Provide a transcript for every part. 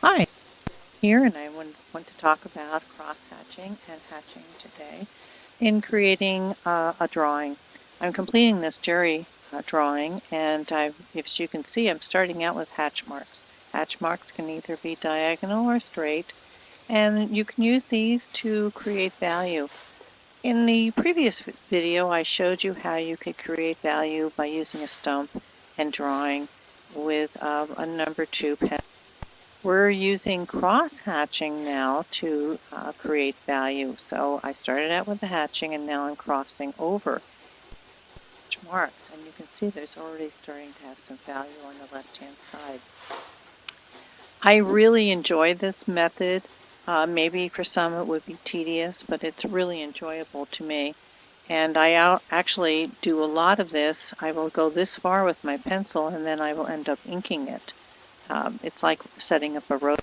Hi, here, and I want to talk about cross-hatching and hatching today in creating a drawing. I'm completing this Jerry drawing, and as you can see, I'm starting out with hatch marks. Hatch marks can either be diagonal or straight, and you can use these to create value. In the previous video, I showed you how you could create value by using a stump and drawing with a number 2 pen. We're using cross-hatching now to create value. So I started out with the hatching, and now I'm crossing over marks. And you can see there's already starting to have some value on the left-hand side. I really enjoy this method. Maybe for some it would be tedious, but it's really enjoyable to me. And I actually do a lot of this. I will go this far with my pencil, and then I will end up inking it. It's like setting up a road.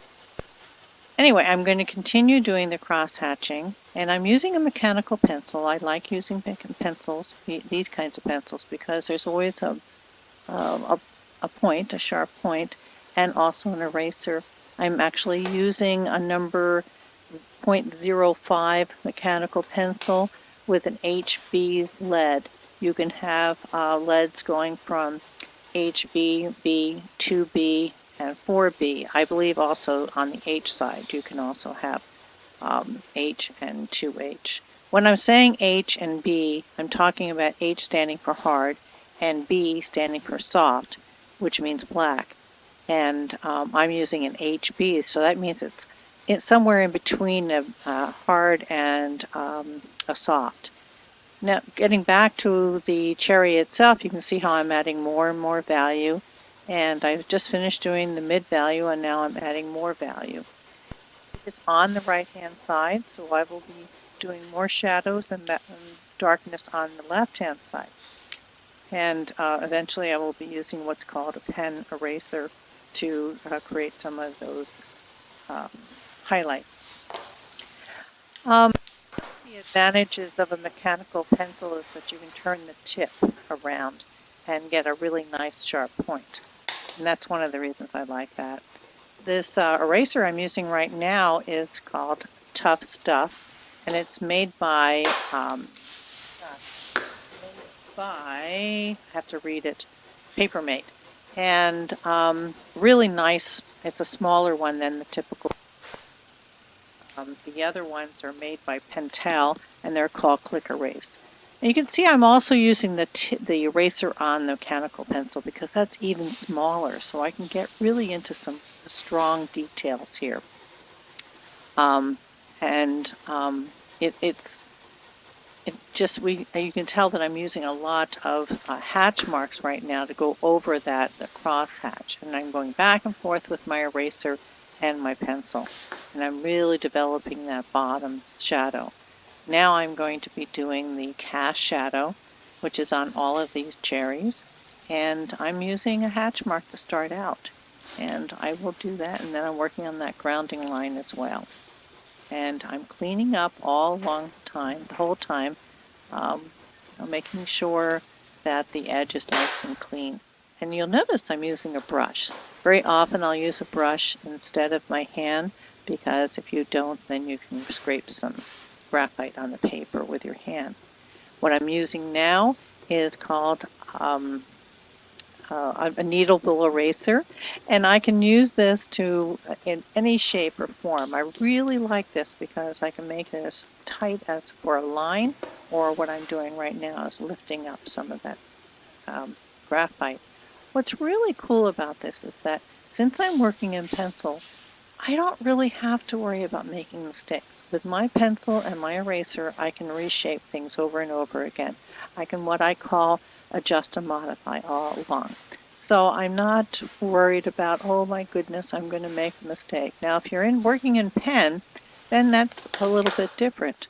Anyway, I'm going to continue doing the cross-hatching, and I'm using a mechanical pencil. I like using pencils, these kinds of pencils, because there's always a point, a sharp point, and also an eraser. I'm actually using a number 0.05 mechanical pencil with an HB lead. You can have leads going from HB, B, 2B, and 4B. I believe also on the H side you can also have H and 2H. When I'm saying H and B, I'm talking about H standing for hard and B standing for soft, which means black. And I'm using an HB, so that means it's somewhere in between a hard and a soft. Now, getting back to the cherry itself, you can see how I'm adding more and more value. And I've just finished doing the mid value, and now I'm adding more value. It's on the right-hand side, so I will be doing more shadows and darkness on the left-hand side. And eventually I will be using what's called a pen eraser to create some of those highlights. The advantages of a mechanical pencil is that you can turn the tip around and get a really nice sharp point. And that's one of the reasons I like that. This eraser I'm using right now is called Tough Stuff, and it's made by, I have to read it, Papermate. And really nice. It's a smaller one than the typical. The other ones are made by Pentel, and they're called Click Erase. And you can see I'm also using the eraser on the mechanical pencil because that's even smaller, so I can get really into some strong details here. You can tell that I'm using a lot of hatch marks right now to go over the cross hatch, and I'm going back and forth with my eraser and my pencil, and I'm really developing that bottom shadow. Now I'm going to be doing the cast shadow, which is on all of these cherries, and I'm using a hatch mark to start out, and I will do that, and then I'm working on that grounding line as well. And I'm cleaning up all along the whole time, making sure that the edge is nice and clean. And you'll notice I'm using a brush. Very often I'll use a brush instead of my hand, because if you don't, then you can scrape some graphite on the paper with your hand. What I'm using now is called a kneadable eraser, and I can use this in any shape or form. I really like this because I can make it as tight as for a line, or what I'm doing right now is lifting up some of that graphite. What's really cool about this is that since I'm working in pencil, I don't really have to worry about making mistakes. With my pencil and my eraser, I can reshape things over and over again. I can what I call adjust and modify all along. So I'm not worried about, oh my goodness, I'm going to make a mistake. Now, if you're working in pen, then that's a little bit different.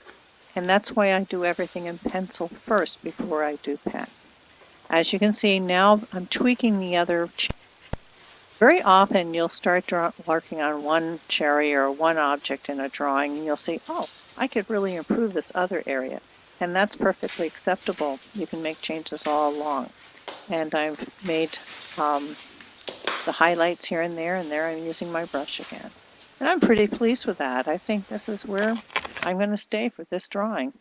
And that's why I do everything in pencil first before I do pen. As you can see, now I'm tweaking the other. Very often you'll start working on one cherry or one object in a drawing, and you'll see, oh, I could really improve this other area. And that's perfectly acceptable. You can make changes all along. And I've made the highlights here and there I'm using my brush again. And I'm pretty pleased with that. I think this is where I'm going to stay for this drawing.